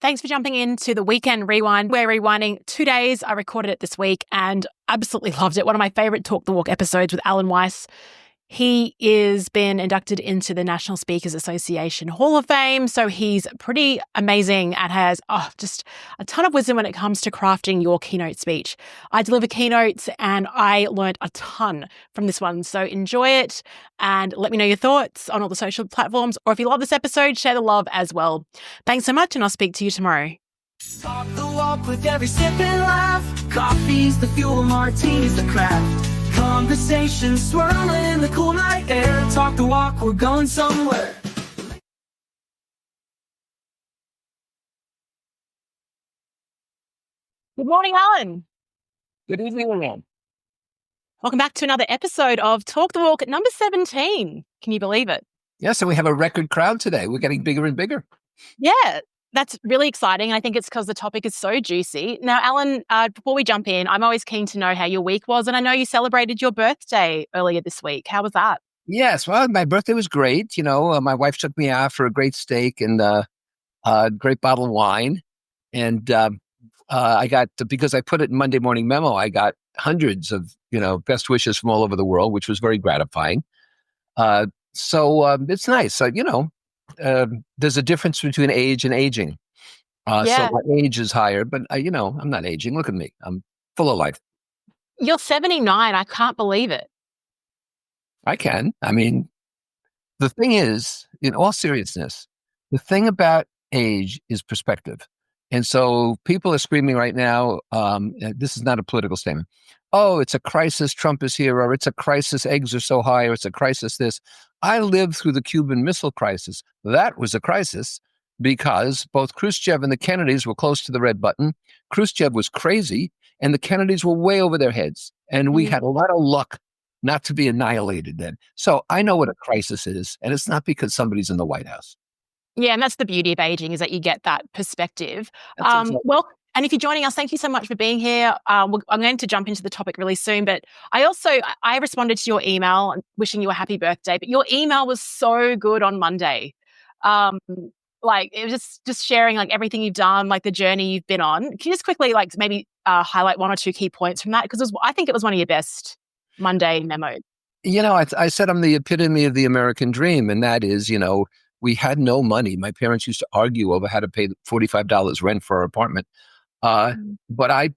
Thanks for jumping into the Weekend Rewind. We're rewinding 2 days. I recorded it this week and absolutely loved it. One of my favorite Talk the Walk episodes with Alan Weiss. He is been inducted into the National Speakers Association Hall of Fame. So he's pretty amazing and has just a ton of wisdom when it comes to crafting your keynote speech. I deliver keynotes and I learned a ton from this one. So enjoy it and let me know your thoughts on all the social platforms. Or if you love this episode, share the love as well. Thanks so much and I'll speak to you tomorrow. Talk the walk with every sip and laugh. Coffee's the fuel, martini's the craft. Conversation swirling in the cool night air. Talk the walk, we're going somewhere. Good morning, Alan. Good evening, everyone. Welcome back to another episode of Talk the Walk at number 17. Can you believe it? Yeah, so we have a record crowd today. We're getting bigger and bigger. Yeah, that's really exciting. I think it's because the topic is so juicy. Now, Alan, before we jump in, I'm always keen to know how your week was. And I know you celebrated your birthday earlier this week. How was that? Yes, well, my birthday was great. My wife took me out for a great steak and a great bottle of wine. And I got, because I put it in Monday Morning Memo, I got hundreds of, best wishes from all over the world, which was very gratifying. So it's nice. There's a difference between age and aging. Yeah. So my age is higher, but I'm not aging. Look at me. I'm full of life. You're 79. I can't believe it. I can. I mean, the thing is, in all seriousness, the thing about age is perspective. And so people are screaming right now, this is not a political statement. Oh, it's a crisis, Trump is here, or it's a crisis, eggs are so high, or it's a crisis this. I lived through the Cuban Missile Crisis. That was a crisis because both Khrushchev and the Kennedys were close to the red button. Khrushchev was crazy, and the Kennedys were way over their heads. And we had a lot of luck not to be annihilated then. So I know what a crisis is, and it's not because somebody's in the White House. Yeah, and that's the beauty of aging is that you get that perspective. Exactly. Well, and if you're joining us, thank you so much for being here. I'm going to jump into the topic really soon, but I responded to your email wishing you a happy birthday, but your email was so good on Monday. It was just sharing like everything you've done, like the journey you've been on. Can you just quickly maybe highlight one or two key points from that? Because I think it was one of your best Monday memos. I said I'm the epitome of the American dream, and that is, we had no money. My parents used to argue over how to pay $45 rent for our apartment. But I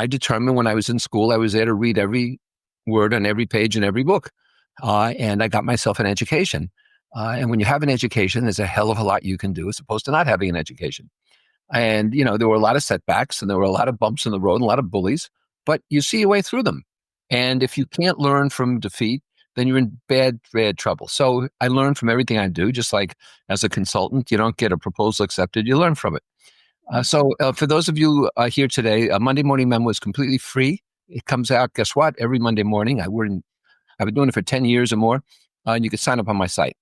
determined when I was in school, I was there to read every word on every page in every book. And I got myself an education. And when you have an education, there's a hell of a lot you can do as opposed to not having an education. And, there were a lot of setbacks and there were a lot of bumps in the road and a lot of bullies, but you see your way through them. And if you can't learn from defeat, then you're in bad trouble. So I learned from everything I do, just like as a consultant, you don't get a proposal accepted, you learn from it. So for those of you here today, Monday Morning Memo is completely free. It comes out, guess what? Every Monday morning. I've been doing it for 10 years or more, and you can sign up on my site.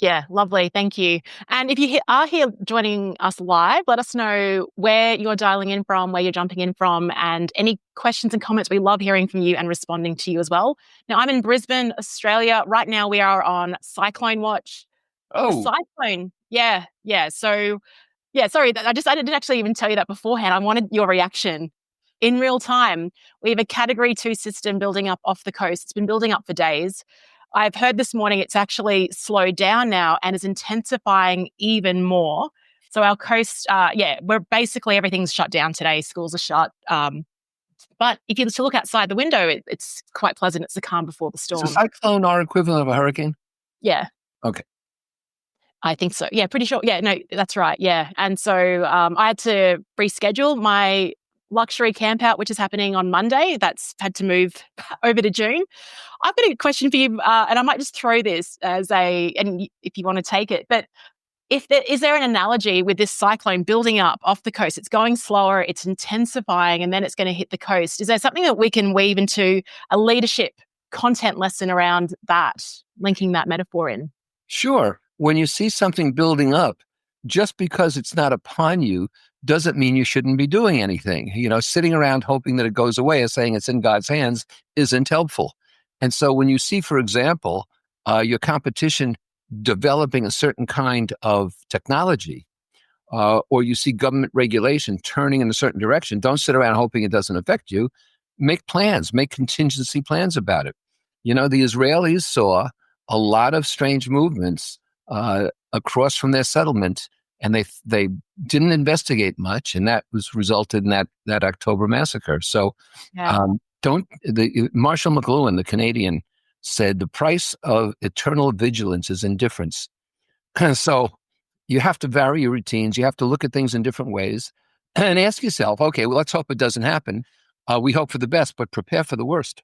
Yeah, lovely. Thank you. And if you are here joining us live, let us know where you're dialing in from, where you're jumping in from, and any questions and comments. We love hearing from you and responding to you as well. Now, I'm in Brisbane, Australia. Right now, we are on cyclone watch. Oh, Cyclone. Yeah. So, yeah, sorry. I didn't actually even tell you that beforehand. I wanted your reaction. In real time, we have a Category 2 system building up off the coast. It's been building up for days. I've heard this morning it's actually slowed down now and is intensifying even more. So our coast, we're basically everything's shut down today. Schools are shut. But if you look outside the window, it's quite pleasant. It's the calm before the storm. is a cyclone our equivalent of a hurricane? Yeah. Okay. I think so. Yeah, pretty sure. Yeah, no, that's right. Yeah. And so I had to reschedule my luxury camp out, which is happening on Monday. That's had to move over to June. I've got a question for you, and I might just throw this and if you want to take it, but is there an analogy with this cyclone building up off the coast? It's going slower, it's intensifying, and then it's going to hit the coast. Is there something that we can weave into a leadership content lesson around that, linking that metaphor in? Sure. When you see something building up, just because it's not upon you doesn't mean you shouldn't be doing anything. Sitting around hoping that it goes away and saying it's in God's hands isn't helpful. And so when you see, for example, your competition developing a certain kind of technology, or you see government regulation turning in a certain direction, don't sit around hoping it doesn't affect you. Make plans, make contingency plans about it. The Israelis saw a lot of strange movements across from their settlement, and they didn't investigate much, and that was resulted in that October massacre. So, Yeah. Marshall McLuhan, the Canadian, said the price of eternal vigilance is indifference. So, you have to vary your routines. You have to look at things in different ways, and ask yourself, okay, well, let's hope it doesn't happen. We hope for the best, but prepare for the worst.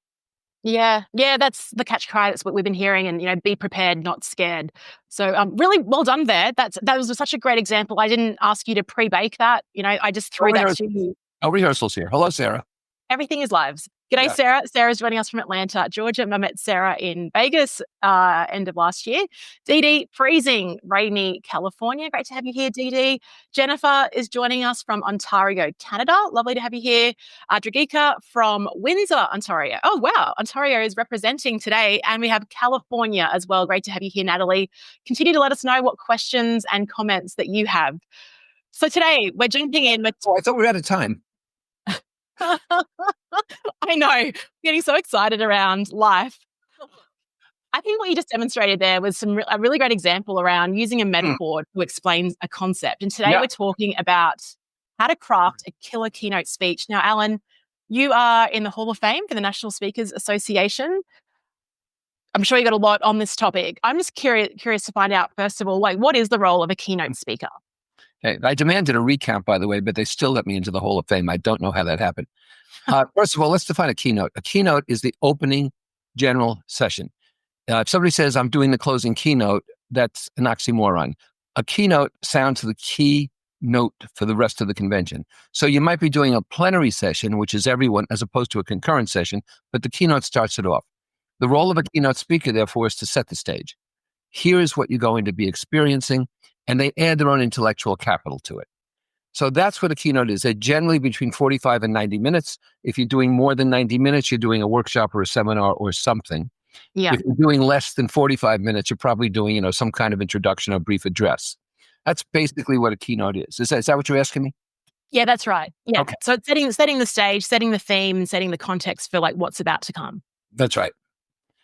Yeah, that's the catch cry. That's what we've been hearing, and be prepared, not scared. So, really well done there. That was such a great example. I didn't ask you to pre-bake that. I just threw that to you. No rehearsals here. Hello, Sarah. Everything is live. G'day, Yeah. Sarah. Sarah's joining us from Atlanta, Georgia. I met Sarah in Vegas end of last year. Dee Dee, freezing, rainy California. Great to have you here, Dee Dee. Jennifer is joining us from Ontario, Canada. Lovely to have you here. Dragika from Windsor, Ontario. Oh, wow. Ontario is representing today. And we have California as well. Great to have you here, Natalie. Continue to let us know what questions and comments that you have. So today we're jumping in. I thought we were out of time. I know, getting so excited around life. I think what you just demonstrated there was a really great example around using a metaphor to explain a concept. And today we're talking about how to craft a killer keynote speech. Now, Alan, you are in the Hall of Fame for the National Speakers Association. I'm sure you got a lot on this topic. I'm just curious to find out, first of all, what is the role of a keynote speaker? Okay. I demanded a recount, by the way, but they still let me into the Hall of Fame. I don't know how that happened. First of all, let's define a keynote. A keynote is the opening general session. If somebody says, I'm doing the closing keynote, that's an oxymoron. A keynote sounds the key note for the rest of the convention. So you might be doing a plenary session, which is everyone, as opposed to a concurrent session, but the keynote starts it off. The role of a keynote speaker, therefore, is to set the stage. Here is what you're going to be experiencing, and they add their own intellectual capital to it. So that's what a keynote is. They're generally between 45 and 90 minutes. If you're doing more than 90 minutes, you're doing a workshop or a seminar or something. Yeah. If you're doing less than 45 minutes, you're probably doing, some kind of introduction or brief address. That's basically what a keynote is. Is that what you're asking me? Yeah, that's right. Yeah. Okay. So it's setting the stage, setting the theme, and setting the context for what's about to come. That's right.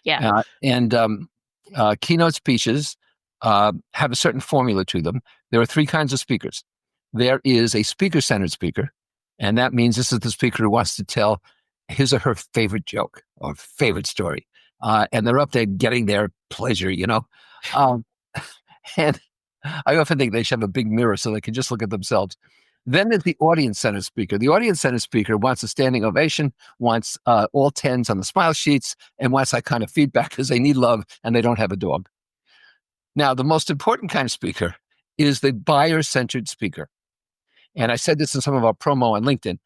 Yeah. Keynote speeches have a certain formula to them. There are three kinds of speakers. There is a speaker-centered speaker, and that means this is the speaker who wants to tell his or her favorite joke or favorite story, and they're up there getting their pleasure, and I often think they should have a big mirror so they can just look at themselves. Then there's the audience-centered speaker. The audience-centered speaker wants a standing ovation, wants all 10s on the smile sheets, and wants that kind of feedback because they need love and they don't have a dog. Now, the most important kind of speaker is the buyer-centered speaker. And I said this in some of our promo on LinkedIn.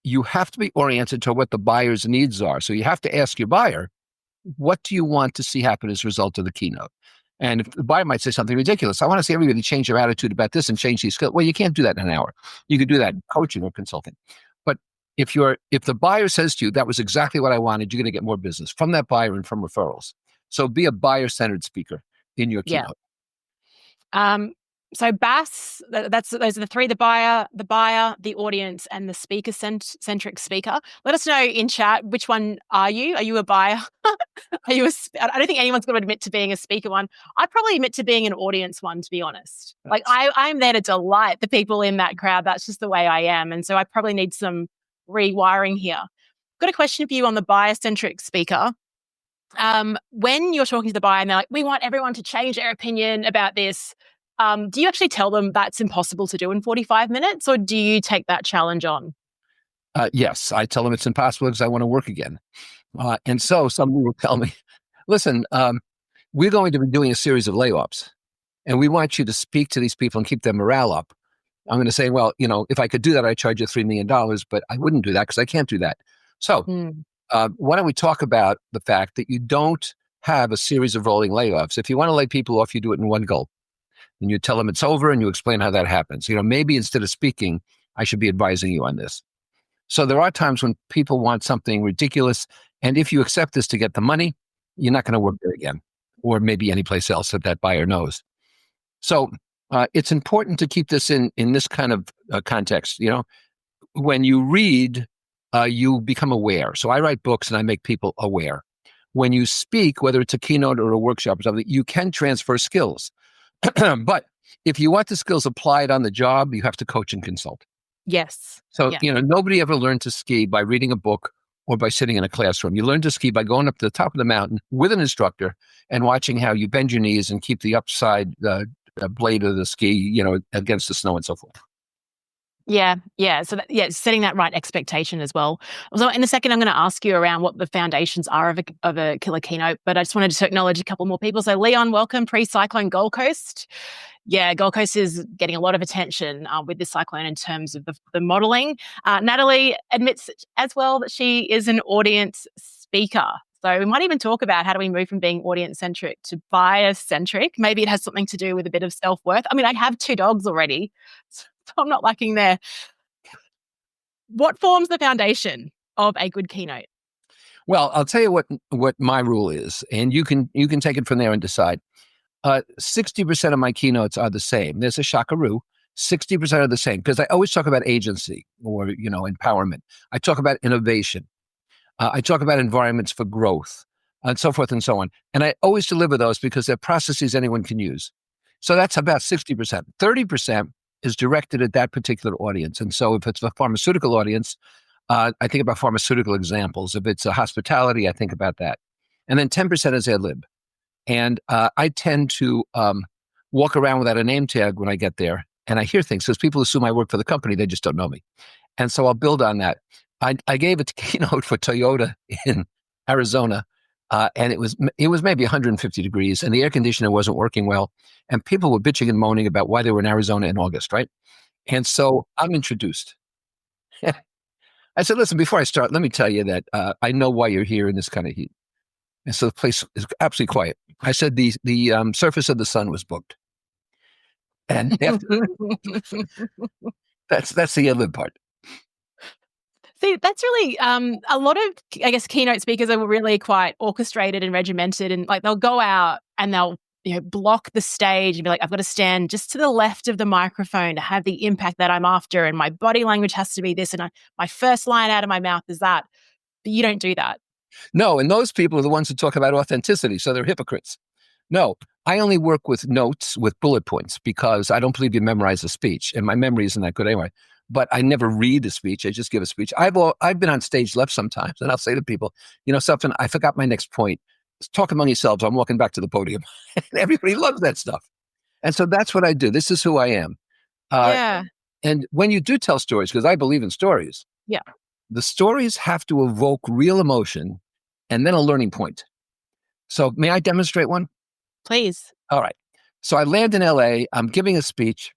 You have to be oriented to what the buyer's needs are. So you have to ask your buyer, what do you want to see happen as a result of the keynote? And if the buyer might say something ridiculous, I want to see everybody change their attitude about this and change these skills. Well, you can't do that in an hour. You could do that in coaching or consulting. But if the buyer says to you, that was exactly what I wanted, you're going to get more business from that buyer and from referrals. So be a buyer-centered speaker in your keynote. So BAS, those are the three: the buyer, the audience, and the speaker-centric speaker. Let us know in chat, which one are you? Are you a buyer? I don't think anyone's going to admit to being a speaker one. I'd probably admit to being an audience one, to be honest. I'm there to delight the people in that crowd. That's just the way I am. And so I probably need some rewiring here. Got a question for you on the buyer-centric speaker. When you're talking to the buyer and they're like, we want everyone to change their opinion about this, do you actually tell them that's impossible to do in 45 minutes, or do you take that challenge on? Yes, I tell them it's impossible because I want to work again. And so somebody will tell me, listen, we're going to be doing a series of layoffs, and we want you to speak to these people and keep their morale up. I'm going to say, well, if I could do that, I'd charge you $3 million, but I wouldn't do that because I can't do that. So why don't we talk about the fact that you don't have a series of rolling layoffs? If you want to lay people off, you do it in one go. And you tell them it's over and you explain how that happens. Maybe instead of speaking, I should be advising you on this. So there are times when people want something ridiculous. And if you accept this to get the money, you're not going to work there again, or maybe any place else that buyer knows. So It's important to keep this in this kind of context. When you read, you become aware. So I write books and I make people aware. When you speak, whether it's a keynote or a workshop or something, you can transfer skills. But if you want the skills applied on the job, you have to coach and consult. Yes. So, Yeah. nobody ever learned to ski by reading a book or by sitting in a classroom. You learn to ski by going up to the top of the mountain with an instructor and watching how you bend your knees and keep the upside blade of the ski, against the snow and so forth. Yeah, yeah. So setting that right expectation as well. So in a second, I'm going to ask you around what the foundations are of a killer keynote, but I just wanted to acknowledge a couple more people. So Leon, welcome, pre-cyclone Gold Coast. Yeah, Gold Coast is getting a lot of attention with this cyclone in terms of the modelling. Natalie admits as well that she is an audience speaker. So we might even talk about how do we move from being audience-centric to bias-centric. Maybe it has something to do with a bit of self-worth. I mean, I have 2 dogs already, so I'm not lacking there. What forms the foundation of a good keynote? Well, I'll tell you what my rule is, and you can take it from there and decide. 60% of my keynotes are the same. There's a shockaroo. 60% are the same because I always talk about agency or empowerment. I talk about innovation. I talk about environments for growth and so forth and so on. And I always deliver those because they're processes anyone can use. So that's about 60%. 30% is directed at that particular audience. And so if it's a pharmaceutical audience, I think about pharmaceutical examples. If it's a hospitality, I think about that. And then 10% is ad lib. And I tend to walk around without a name tag when I get there. And I hear things because people assume I work for the company. They just don't know me. And so I'll build on that. I gave a keynote for Toyota in Arizona, and it was maybe 150 degrees, and the air conditioner wasn't working well, and people were bitching and moaning about why they were in Arizona in August, right? And so I'm introduced. I said, listen, before I start, let me tell you that I know why you're here in this kind of heat. And so the place is absolutely quiet. I said the surface of the sun was booked, and that's the ad lib part. See, that's really a lot of, I guess, keynote speakers are really quite orchestrated and regimented, and like they'll go out and they'll block the stage and be like, I've got to stand just to the left of the microphone to have the impact that I'm after, and my body language has to be this, and my first line out of my mouth is that. But you don't do that. No, and those people are the ones who talk about authenticity, so they're hypocrites. No, I only work with notes with bullet points because I don't believe you memorize a speech, and my memory isn't that good anyway. But I never read a speech. I just give a speech. I've been on stage left sometimes, and I'll say to people, something, I forgot my next point. Talk among yourselves. I'm walking back to the podium. And everybody loves that stuff. And so that's what I do. This is who I am. Yeah. And when you do tell stories, because I believe in stories, Yeah. the stories have to evoke real emotion and then a learning point. So may I demonstrate one? Please. All right. So I land in LA. I'm giving a speech.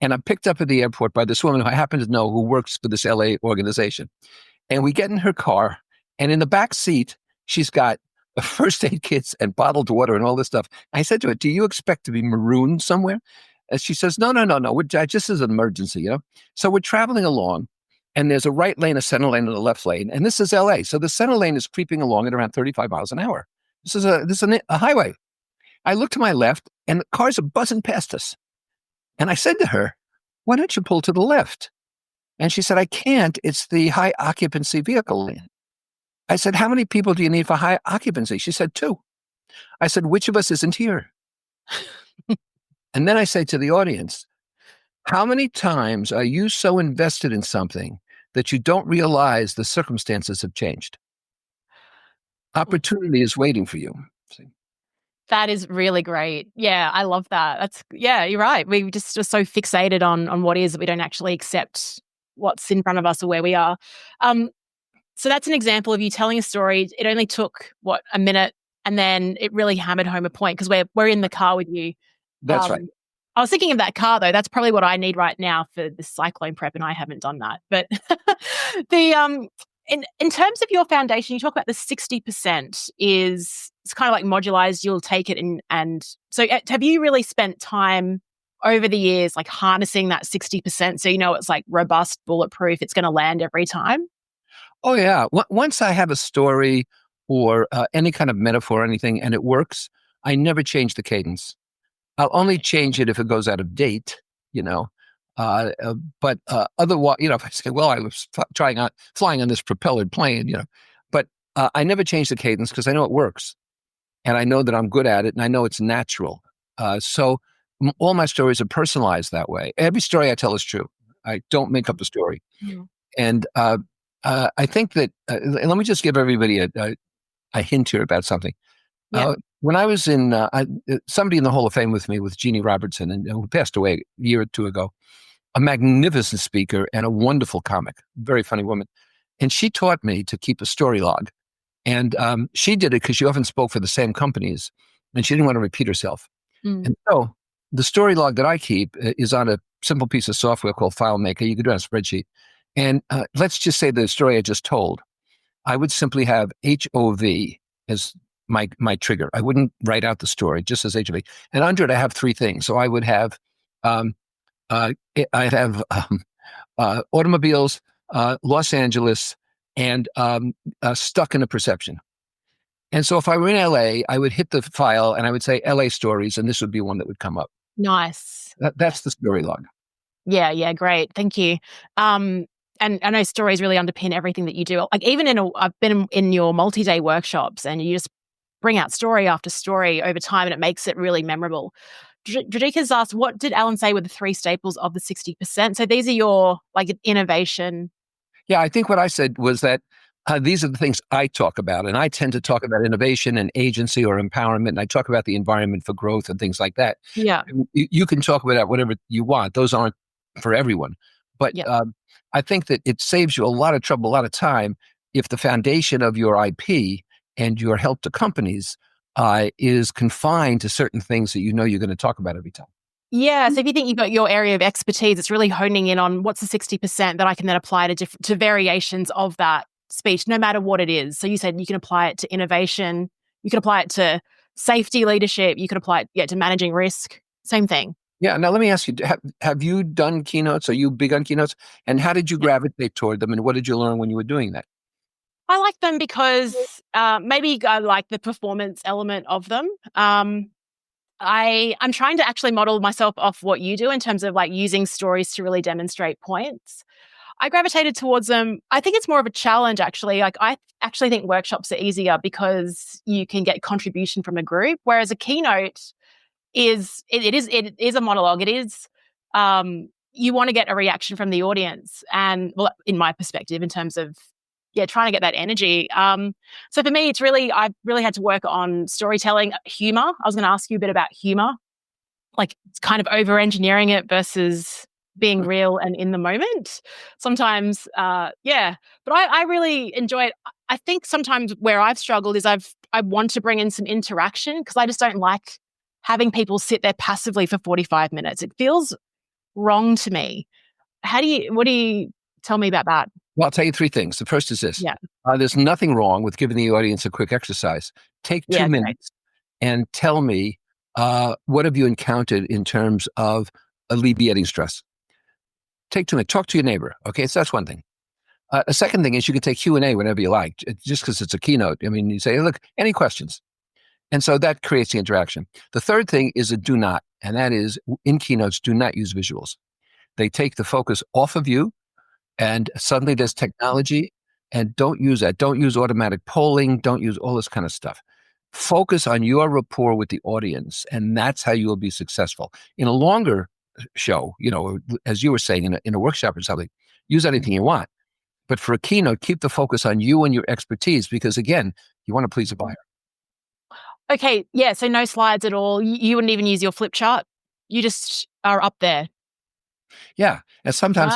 And I'm picked up at the airport by this woman who I happen to know who works for this LA organization. And we get in her car, and in the back seat, she's got a first aid kits and bottled water and all this stuff. I said to her, do you expect to be marooned somewhere? And she says, no. Just as an emergency, So we're traveling along, and there's a right lane, a center lane, and a left lane. And this is LA. So the center lane is creeping along at around 35 miles an hour. This is a highway. I look to my left, and the cars are buzzing past us. And I said to her, why don't you pull to the left? And she said, I can't. It's the high occupancy vehicle lane. I said, how many people do you need for high occupancy? She said, 2. I said, which of us isn't here? And then I say to the audience, how many times are you so invested in something that you don't realize the circumstances have changed? Opportunity is waiting for you. See? That is really great. Yeah, I love that. You're right. We just are so fixated on what is that we don't actually accept what's in front of us or where we are. So that's an example of you telling a story. It only took, a minute, and then it really hammered home a point because we're in the car with you. That's right. I was thinking of that car, though. That's probably what I need right now for the cyclone prep, and I haven't done that. But in terms of your foundation, you talk about the 60% it's kind of like modularized. You'll take it and so have you really spent time over the years like harnessing that 60% so it's like robust, bulletproof, it's going to land every time? Oh, yeah. Once I have a story or any kind of metaphor or anything and it works, I never change the cadence. I'll only change it if it goes out of date, you know. But otherwise, if I say, well, I was flying on this propellered plane, but I never change the cadence because I know it works, and I know that I'm good at it, and I know it's natural. So all my stories are personalized that way. Every story I tell is true. I don't make up a story. Mm. And I think that, let me just give everybody a hint here about something. Yeah. When I was in, somebody in the Hall of Fame with me, with Jeannie Robertson, and who passed away a year or two ago, a magnificent speaker and a wonderful comic, very funny woman. And she taught me to keep a story log. And she did it because she often spoke for the same companies, and she didn't want to repeat herself. Mm. And so the story log that I keep is on a simple piece of software called FileMaker. You can do it on a spreadsheet. And let's just say the story I just told, I would simply have HOV as my trigger. I wouldn't write out the story, just as HOV. And under it, I have three things. So I would have, I'd have automobiles, Los Angeles, and stuck in a perception. And so if I were in LA, I would hit the file and I would say LA stories, and this would be one that would come up. Nice. That's the story log. Yeah, great. Thank you. And I know stories really underpin everything that you do. Like even I've been in your multi-day workshops, and you just bring out story after story over time, and it makes it really memorable. Jadika's asked, what did Alan say were the three staples of the 60%? So these are your innovation. Yeah, I think what I said was that these are the things I talk about, and I tend to talk about innovation and agency or empowerment, and I talk about the environment for growth and things like that. Yeah. You can talk about whatever you want. Those aren't for everyone. But I think that it saves you a lot of trouble, a lot of time, if the foundation of your IP and your help to companies is confined to certain things that you're going to talk about every time. Yeah. So if you think you've got your area of expertise, it's really honing in on what's the 60% that I can then apply to variations of that speech, no matter what it is. So you said you can apply it to innovation, you can apply it to safety leadership, you can apply it to managing risk. Same thing. Yeah. Now let me ask you: have you done keynotes? Are you big on keynotes? And how did you gravitate toward them? And what did you learn when you were doing that? I like them because maybe I like the performance element of them. I'm trying to actually model myself off what you do in terms of using stories to really demonstrate points. I gravitated towards them. I think it's more of a challenge, actually. I actually think workshops are easier because you can get contribution from a group, whereas a keynote is a monologue. It is you want to get a reaction from the audience, and in my perspective, in terms of trying to get that energy. So for me, I've really had to work on storytelling, humor. I was going to ask you a bit about humor, it's kind of over-engineering it versus being real and in the moment. Sometimes, but I really enjoy it. I think sometimes where I've struggled is I want to bring in some interaction because I just don't like having people sit there passively for 45 minutes. It feels wrong to me. What do you tell me about that? Well, I'll tell you three things. The first is this. Yeah. There's nothing wrong with giving the audience a quick exercise. Take 2 minutes and tell me, what have you encountered in terms of alleviating stress? Take 2 minutes. Talk to your neighbor. Okay, so that's one thing. A second thing is you can take Q&A whenever you like, just because it's a keynote. I mean, you say, look, any questions? And so that creates the interaction. The third thing is a do not, and that is in keynotes, do not use visuals. They take the focus off of you, and suddenly there's technology, and don't use that. Don't use automatic polling. Don't use all this kind of stuff. Focus on your rapport with the audience, and that's how you will be successful. In a longer show, as you were saying, in a workshop or something, use anything you want. But for a keynote, keep the focus on you and your expertise, because again, you want to please a buyer. Okay, yeah, so no slides at all. You wouldn't even use your flip chart. You just are up there. Yeah, and sometimes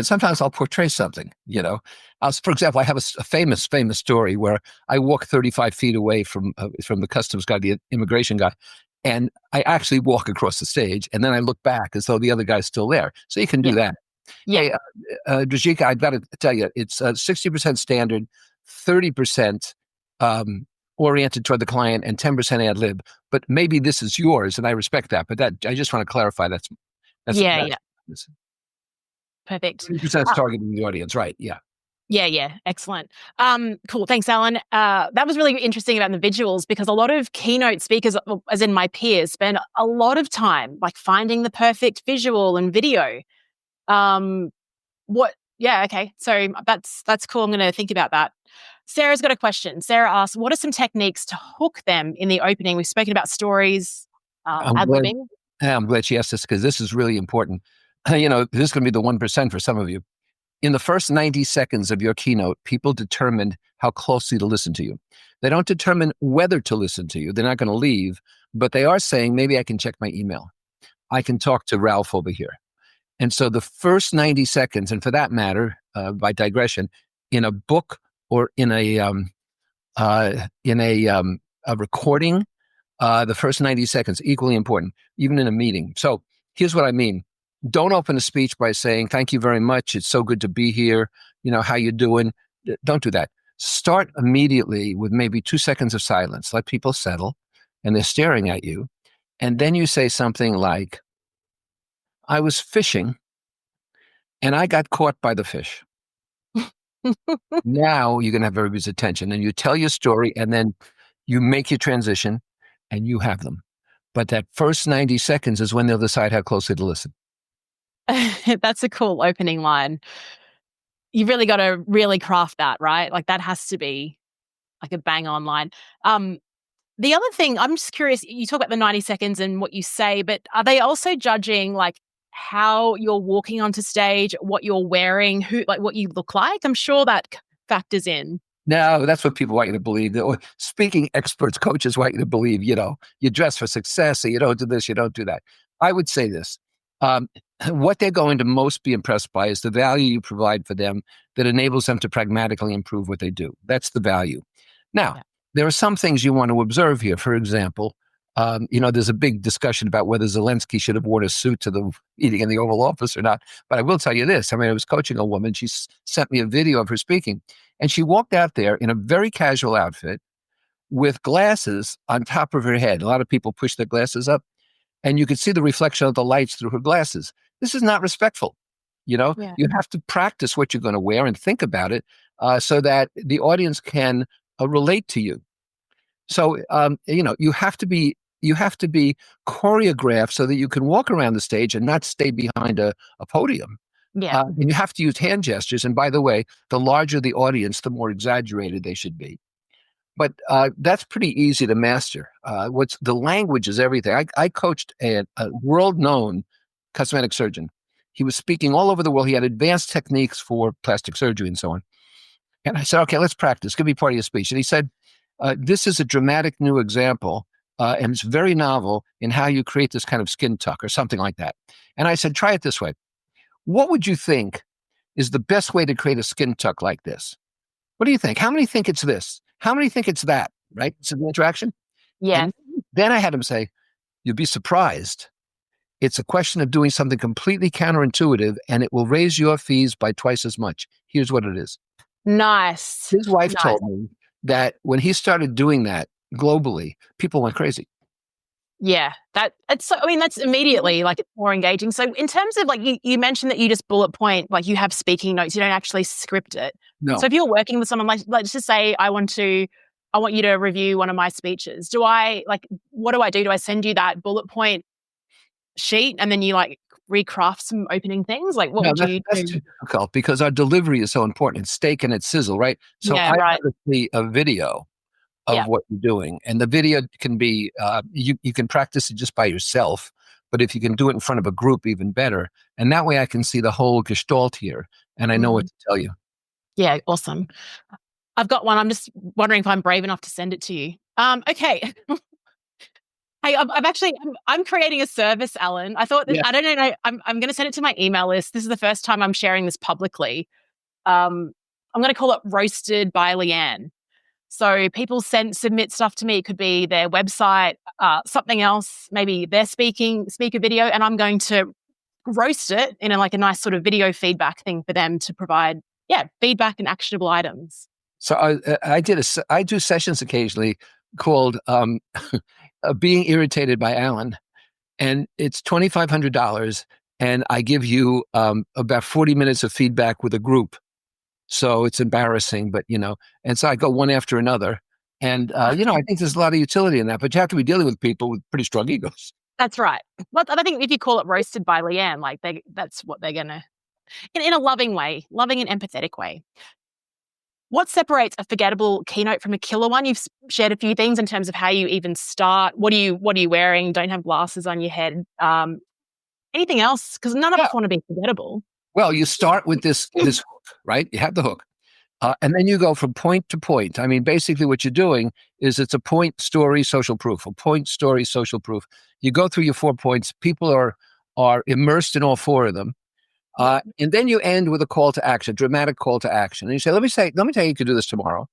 sometimes I'll portray something. For example, I have a famous story where I walk 35 feet away from the customs guy, the immigration guy, and I actually walk across the stage, and then I look back as though the other guy's still there. So you can do that. Yeah. Hey, Drajika, I've got to tell you, it's 60% standard, 30% oriented toward the client, and 10% ad lib. But maybe this is yours, and I respect that. But I just want to clarify that's perfect. 30% targeting the audience, right? Yeah. Yeah. Excellent. Cool. Thanks, Alan. That was really interesting about the visuals because a lot of keynote speakers, as in my peers, spend a lot of time like finding the perfect visual and video. Okay. So that's cool. I'm going to think about that. Sarah's got a question. Sarah asks, what are some techniques to hook them in the opening? We've spoken about stories, I'm glad, ad-libbing. I'm glad she asked this because this is really important. This is going to be the 1% for some of you. In the first 90 seconds of your keynote, people determine how closely to listen to you. They don't determine whether to listen to you. They're not going to leave, but they are saying, maybe I can check my email. I can talk to Ralph over here. And so the first 90 seconds, and for that matter, by digression, in a book or in a recording, the first 90 seconds, equally important, even in a meeting. So here's what I mean. Don't open a speech by saying, thank you very much. It's so good to be here. How you doing? Don't do that. Start immediately with maybe 2 seconds of silence. Let people settle and they're staring at you. And then you say something like, I was fishing and I got caught by the fish. Now you're going to have everybody's attention and you tell your story and then you make your transition and you have them. But that first 90 seconds is when they'll decide how closely to listen. That's a cool opening line. You've really got to really craft that, right? Like that has to be like a bang on line. The other thing, I'm just curious, you talk about the 90 seconds and what you say, but are they also judging like how you're walking onto stage, what you're wearing, what you look like? I'm sure that factors in. No, that's what people want you to believe. Speaking experts, coaches want you to believe, you dress for success, so you don't do this, you don't do that. I would say this. What they're going to most be impressed by is the value you provide for them that enables them to pragmatically improve what they do. That's the value. Now, There are some things you want to observe here. For example, there's a big discussion about whether Zelensky should have worn a suit to the meeting in the Oval Office or not. But I will tell you this. I was coaching a woman. She sent me a video of her speaking. And she walked out there in a very casual outfit with glasses on top of her head. A lot of people push their glasses up. And you could see the reflection of the lights through her glasses. This is not respectful. You have to practice what you're going to wear and think about it so that the audience can relate to you. So, you have to be choreographed so that you can walk around the stage and not stay behind a podium. Yeah. And you have to use hand gestures. And by the way, the larger the audience, the more exaggerated they should be. But that's pretty easy to master. The language is everything. I coached a world-known cosmetic surgeon. He was speaking all over the world. He had advanced techniques for plastic surgery and so on. And I said, okay, let's practice. It's going to be part of your speech. And he said, this is a dramatic new example, and it's very novel in how you create this kind of skin tuck or something like that. And I said, try it this way. What would you think is the best way to create a skin tuck like this? What do you think? How many think it's this? How many think it's that? Right? It's an interaction. Yeah. And then I had him say, you'd be surprised. It's a question of doing something completely counterintuitive, and it will raise your fees by twice as much. Here's what it is. Nice. His wife told me that when he started doing that globally, people went crazy. Yeah, that's immediately like it's more engaging. So in terms of like you mentioned that you just bullet point, like you have speaking notes, you don't actually script it. No. So if you're working with someone, like let's just say I want you to review one of my speeches. What do I do? Do I send you that bullet point sheet and then you like recraft some opening things? Like what would you do? That's too difficult because our delivery is so important. It's steak and it's sizzle, right? So I rather see a video of what you're doing. And the video can be, you can practice it just by yourself, but if you can do it in front of a group, even better. And that way I can see the whole gestalt here and I know what to tell you. Yeah, awesome. I've got one. I'm just wondering if I'm brave enough to send it to you. Okay. Hey, I'm creating a service, Alan. I thought, I don't know, I'm going to send it to my email list. This is the first time I'm sharing this publicly. I'm going to call it Roasted by Leanne. So people submit stuff to me. It could be their website, something else, maybe their speaker video, and I'm going to roast it in a nice sort of video feedback thing for them to provide, feedback and actionable items. So I do sessions occasionally called Being Irritated by Alan, and it's $2,500, and I give you about 40 minutes of feedback with a group. So it's embarrassing, but, and so I go one after another. And, I think there's a lot of utility in that, but you have to be dealing with people with pretty strong egos. That's right. Well, I think if you call it roasted by Leanne, like that's what they're going to, in a loving way, loving and empathetic way. What separates a forgettable keynote from a killer one? You've shared a few things in terms of how you even start. What are you wearing? Don't have glasses on your head. Anything else? Because none of us want to be forgettable. Well, you start with this hook, right? You have the hook. And then you go from point to point. I mean, basically what you're doing is it's a point, story, social proof. A point, story, social proof. You go through your 4 points. People are immersed in all 4 of them. And then you end with a call to action, dramatic call to action. And you say, let me tell you, you can do this tomorrow.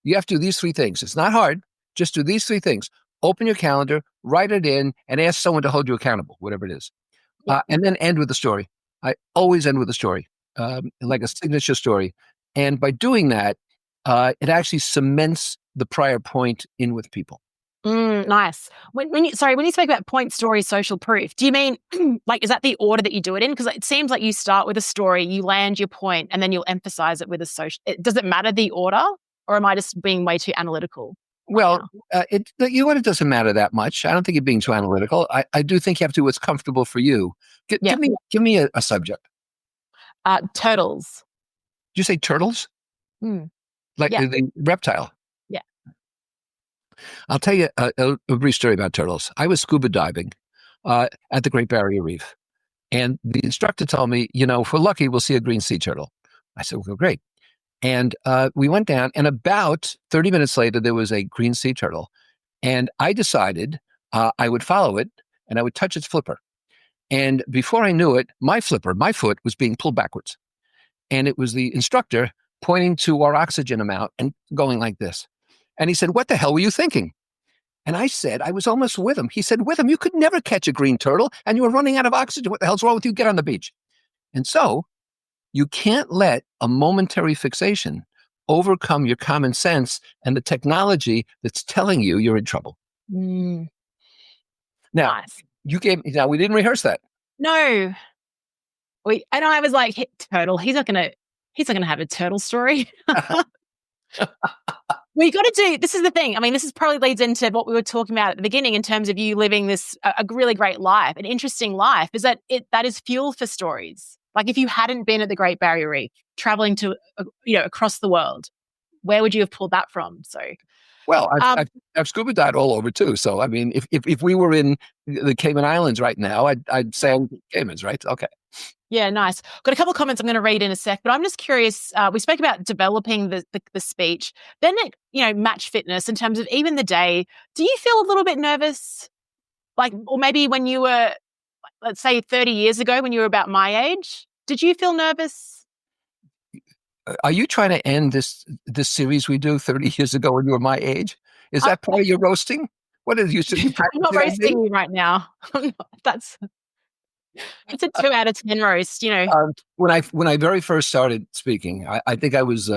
You have to do these 3 things. It's not hard. Just do these 3 things. Open your calendar, write it in, and ask someone to hold you accountable, whatever it is. And then end with the story. I always end with a story, like a signature story. And by doing that, it actually cements the prior point in with people. Nice. When you speak about point, story, social proof, do you mean is that the order that you do it in? Because it seems like you start with a story, you land your point, and then you'll emphasize it with a social. Does it matter the order, or am I just being way too analytical? Well, the order doesn't matter that much. I don't think you're being too analytical. I do think you have to do what's comfortable for you. Give me a subject. Turtles. Did you say turtles? Like the reptile? Yeah. I'll tell you a brief story about turtles. I was scuba diving at the Great Barrier Reef. And the instructor told me, if we're lucky, we'll see a green sea turtle. I said, well, great. And we went down, and about 30 minutes later, there was a green sea turtle. And I decided I would follow it, and I would touch its flipper. And before I knew it, my foot was being pulled backwards. And it was the instructor pointing to our oxygen amount and going like this. And he said, what the hell were you thinking? And I said, I was almost with him. He said, with him, you could never catch a green turtle, and you were running out of oxygen. What the hell's wrong with you? Get on the beach. And so you can't let a momentary fixation overcome your common sense and the technology that's telling you you're in trouble. Now, nice. we didn't rehearse that. No. And I was like, turtle, he's not gonna have a turtle story. We got to do, this is the thing. I mean, this probably leads into what we were talking about at the beginning in terms of you living this, a really great life, an interesting life, is that that is fuel for stories. Like if you hadn't been at the Great Barrier Reef, traveling to, across the world, where would you have pulled that from? So, well, I've scuba dived all over too. So, I mean, if we were in the Cayman Islands right now, I'd say I'm Caymans, right? Okay. Yeah, nice. Got a couple of comments I'm going to read in a sec, but I'm just curious. We spoke about developing the speech, then match fitness in terms of even the day. Do you feel a little bit nervous, or maybe when you were, let's say, 30 years ago, when you were about my age? Did you feel nervous? Are you trying to end this series we do 30 years ago when you were my age? Is that part of your roasting? What is you? I'm not roasting you right now. It's a 2 out of 10 roast, When I very first started speaking, I think I was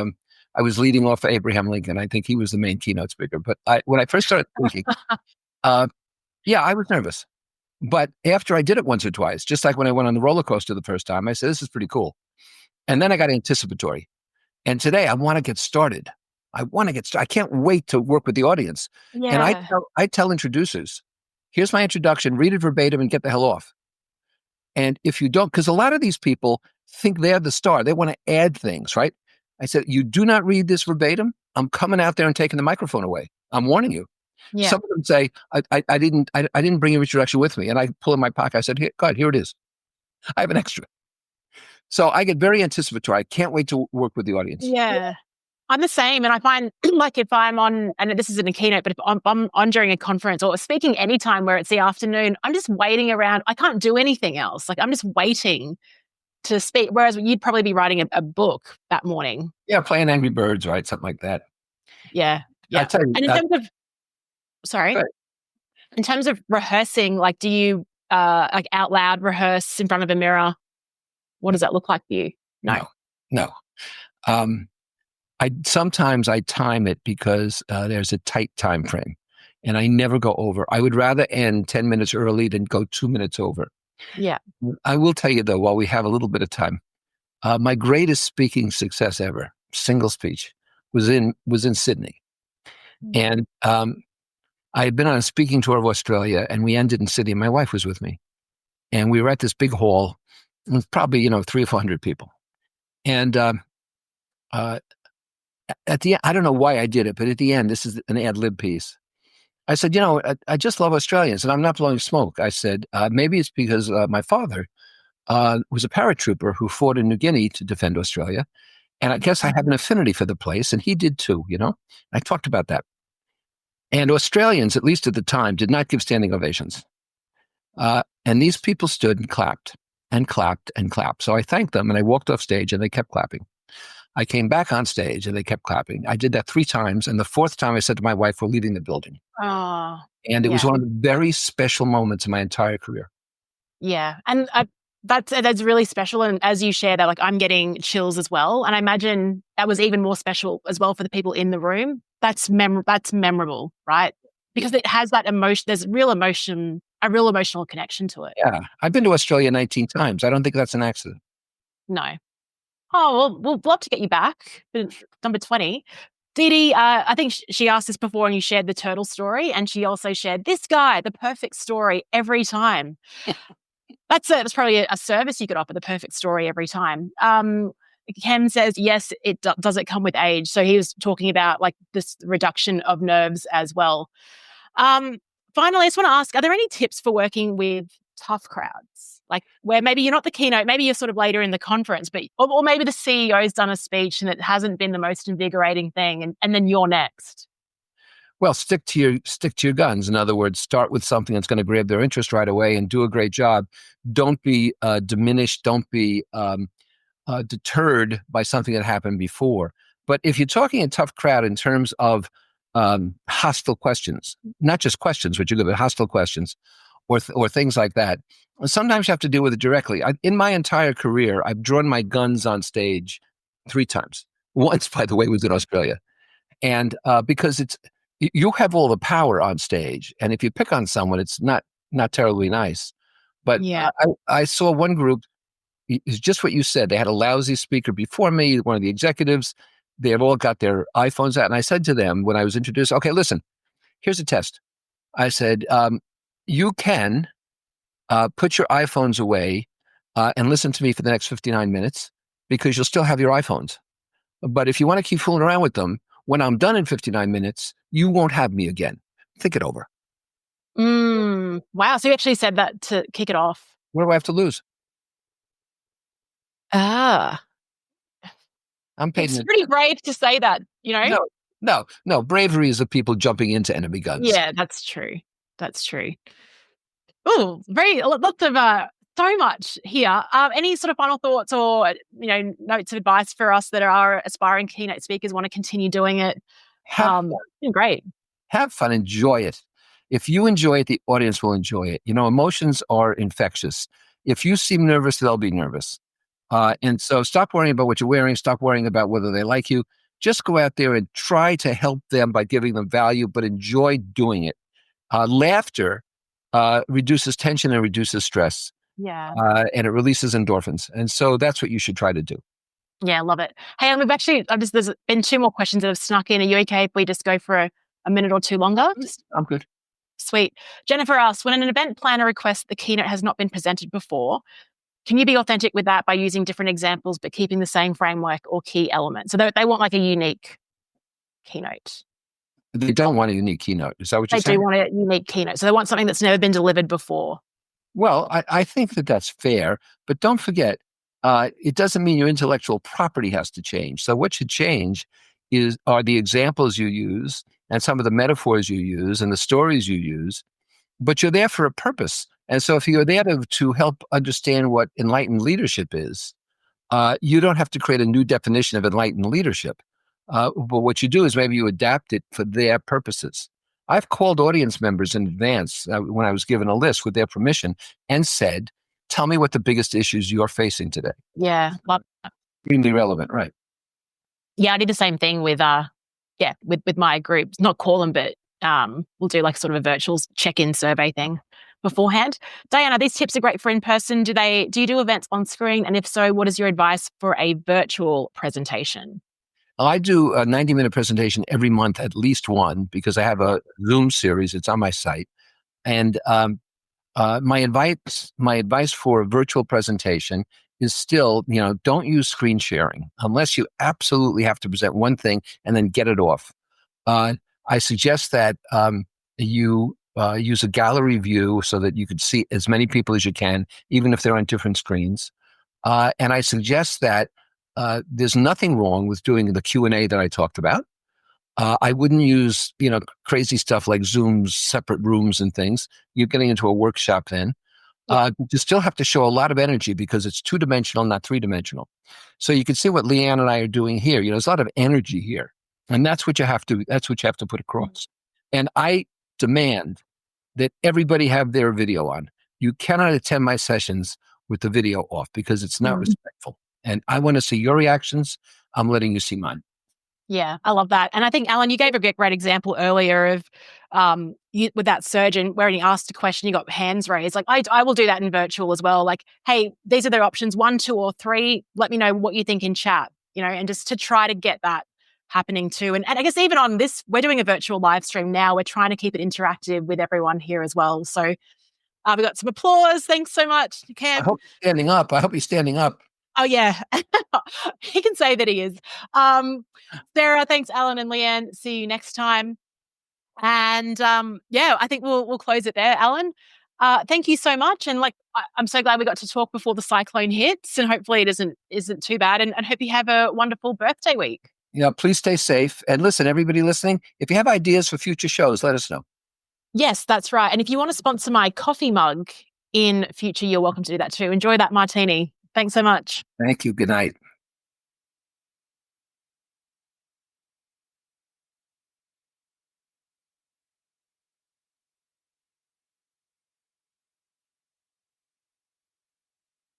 leading off for Abraham Lincoln. I think he was the main keynote speaker. But when I first started speaking, I was nervous. But after I did it once or twice, just like when I went on the roller coaster the first time, I said, this is pretty cool. And then I got anticipatory. And today I want to get started. I can't wait to work with the audience. Yeah. And I tell introducers, here's my introduction, read it verbatim and get the hell off. And if you don't, because a lot of these people think they're the star, they want to add things, right? I said, you do not read this verbatim, I'm coming out there and taking the microphone away. I'm warning you. Yeah. Some of them say, I didn't bring your introduction with me. And I pull in my pocket. I said, here it is. I have an extra. So I get very anticipatory. I can't wait to work with the audience. Yeah. I'm the same. And I find like if I'm on, and this isn't a keynote, but if I'm on during a conference or speaking anytime where it's the afternoon, I'm just waiting around. I can't do anything else. Like I'm just waiting to speak. Whereas you'd probably be writing a book that morning. Yeah. Playing Angry Birds, right? Something like that. Yeah. Yeah. And in terms of, in terms of rehearsing, like do you out loud rehearse in front of a mirror? What does that look like for you? No. Sometimes I time it because there's a tight time frame and I never go over. I would rather end 10 minutes early than go 2 minutes over. Yeah. I will tell you though, while we have a little bit of time, My greatest speaking success ever, single speech, was in Sydney. And I had been on a speaking tour of Australia, and we ended in Sydney. My wife was with me, and we were at this big hall with probably 300 or 400 people. And at the end, I don't know why I did it, but at the end, this is an ad lib piece. I said, I just love Australians, and I'm not blowing smoke. I said, maybe it's because my father was a paratrooper who fought in New Guinea to defend Australia. And I guess I have an affinity for the place, and he did too, I talked about that. And Australians, at least at the time, did not give standing ovations. And these people stood and clapped and clapped and clapped. So I thanked them, and I walked off stage, and they kept clapping. I came back on stage, and they kept clapping. I did that 3 times, and the 4th time I said to my wife, we're leaving the building. Oh, And it was one of the very special moments in my entire career. Yeah. And that's really special. And as you share that, like, I'm getting chills as well. And I imagine that was even more special as well for the people in the room. That's memorable, right? Because it has that emotion. There's a real emotional connection to it. Yeah. I've been to Australia 19 times. I don't think that's an accident. No. Oh, well, we'll love to get you back. Number 20. Dee Dee, I think she asked this before, and you shared the turtle story, and she also shared this guy, the perfect story every time. That's probably a service you could offer, the perfect story every time. Kem says, yes, does it come with age? So he was talking about like this reduction of nerves as well. Finally, I just want to ask, are there any tips for working with tough crowds? Like where maybe you're not the keynote, maybe you're sort of later in the conference, but or maybe the CEO's done a speech and it hasn't been the most invigorating thing, and then you're next. Well, stick to your guns. In other words, start with something that's going to grab their interest right away and do a great job. Don't be diminished. Don't be deterred by something that happened before. But if you're talking a tough crowd in terms of hostile questions, not just questions, which are good, but hostile questions, or things like that, sometimes you have to deal with it directly. In my entire career, I've drawn my guns on stage 3 times. Once, by the way, was in Australia, and because you have all the power on stage, and if you pick on someone, it's not terribly nice. But yeah. I saw one group. It's just what you said. They had a lousy speaker before me, one of the executives. They had all got their iPhones out. And I said to them when I was introduced, okay, listen, here's a test. I said, you can put your iPhones away and listen to me for the next 59 minutes because you'll still have your iPhones. But if you want to keep fooling around with them, when I'm done in 59 minutes, you won't have me again. Think it over. Wow. So you actually said that to kick it off. What do I have to lose? I'm paid. It's pretty brave to say that, No. Bravery is the people jumping into enemy guns. Yeah, that's true. Oh, lots of so much here. Any sort of final thoughts or notes of advice for us that are aspiring keynote speakers, want to continue doing it? Great. Have fun. Enjoy it. If you enjoy it, the audience will enjoy it. Emotions are infectious. If you seem nervous, they'll be nervous. And so stop worrying about what you're wearing. Stop worrying about whether they like you. Just go out there and try to help them by giving them value, but enjoy doing it. Laughter reduces tension and reduces stress. Yeah. And it releases endorphins. And so that's what you should try to do. Yeah, love it. Hey, there's been 2 more questions that have snuck in. Are you okay if we just go for a minute or 2 longer? I'm good. Sweet. Jennifer asks, when an event planner requests the keynote has not been presented before, can you be authentic with that by using different examples but keeping the same framework or key elements? So they want like a unique keynote. They don't want a unique keynote. Is that what you're saying? They do want a unique keynote. So they want something that's never been delivered before. Well, I think that's fair, but don't forget, it doesn't mean your intellectual property has to change. So what should change are the examples you use and some of the metaphors you use and the stories you use, but you're there for a purpose. And so if you're there to help understand what enlightened leadership is, you don't have to create a new definition of enlightened leadership. But what you do is maybe you adapt it for their purposes. I've called audience members in advance when I was given a list with their permission and said, tell me what the biggest issues you're facing today. Yeah. Extremely relevant, right? Yeah, I did the same thing with my group. Not call them, but we'll do like sort of a virtual check-in survey thing beforehand. Diana, these tips are great for in person. Do you do events on screen? And if so, what is your advice for a virtual presentation? I do a 90-minute presentation every month, at least one, because I have a Zoom series. It's on my site. And my advice for a virtual presentation is still, don't use screen sharing unless you absolutely have to present one thing and then get it off. I suggest that you use a gallery view so that you could see as many people as you can, even if they're on different screens. And I suggest that there's nothing wrong with doing the Q&A that I talked about. I wouldn't use, crazy stuff like Zoom's separate rooms and things. You're getting into a workshop then. You still have to show a lot of energy because it's 2-dimensional, not 3-dimensional. So you can see what Leanne and I are doing here. There's a lot of energy here, and that's what you have to put across. And I demand that everybody have their video on. You cannot attend my sessions with the video off because it's not respectful. And I want to see your reactions. I'm letting you see mine. Yeah, I love that. And I think, Alan, you gave a great example earlier of with that surgeon where he asked a question, you got hands raised. Like, I will do that in virtual as well. Like, hey, these are their options, 1, 2, or 3. Let me know what you think in chat, and just to try to get that happening too. And I guess even on this, we're doing a virtual live stream now. We're trying to keep it interactive with everyone here as well. So we got some applause. Thanks so much, Cam. I hope he's standing up. Oh, yeah. He can say that he is. Sarah, thanks, Alan and Leanne. See you next time. And I think we'll close it there, Alan. Thank you so much. And I'm so glad we got to talk before the cyclone hits, and hopefully it isn't too bad. And hope you have a wonderful birthday week. Yeah, please stay safe. And listen, everybody listening, if you have ideas for future shows, let us know. Yes, that's right. And if you want to sponsor my coffee mug in future, you're welcome to do that too. Enjoy that martini. Thanks so much. Thank you. Good night.